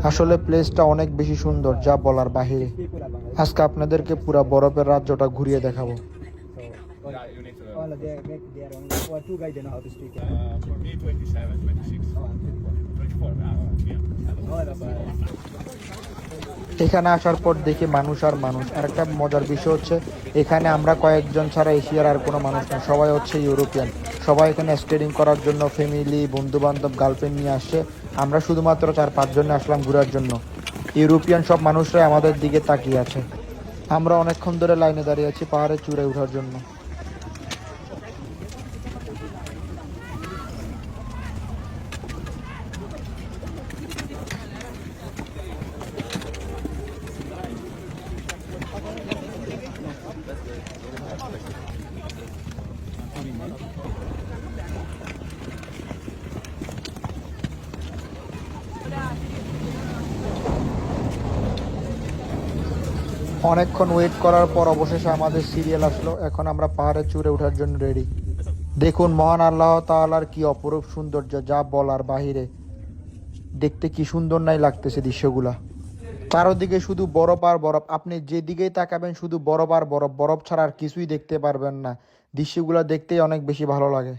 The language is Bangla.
আসলে প্লেসটা অনেক বেশি সুন্দর, যা বলার বাহিরে। আজকে আপনাদেরকে পুরা বরফের রাজ্যটা ঘুরিয়ে দেখাবো। এখানে আসার পর দেখি মানুষ আর মানুষ। আর একটা মজার বিষয় হচ্ছে, এখানে আমরা কয়েকজন ছাড়া এশিয়ার আর কোনো মানুষ না, সবাই হচ্ছে ইউরোপিয়ান। সবাই এখানে স্টেডিং করার জন্য ফ্যামিলি, বন্ধু বান্ধব, গার্লফ্রেন্ড নিয়ে আসছে। আমরা শুধুমাত্র 4-5 জনে আসলাম ঘোরার জন্য। ইউরোপিয়ান সব মানুষরাই আমাদের দিকে তাকিয়ে আছে। আমরা অনেকক্ষণ ধরে লাইনে দাঁড়িয়ে আছি পাহাড়ে চূড়ায় ওঠার জন্য। অনেকক্ষণ ওয়েট করার পর অবশেষে আমাদের সিরিয়াল আসলো। এখন আমরা পাহাড়ে চূড়ে ওঠার জন্য রেডি। দেখুন মহান আল্লাহ তাআলার কি অপরূপ সৌন্দর্য, যা বলার বাহিরে। দেখতে কি সুন্দর নাই লাগতেছে দৃশ্যগুলা। চারদিকে শুধু বরফ আর বরফ। আপনি যেদিকেই তাকাবেন শুধু বরফ আর বরফ, বরফ ছাড়া আর কিছুই দেখতে পারবেন না। দৃশ্যগুলো দেখতেই অনেক বেশি ভালো লাগে।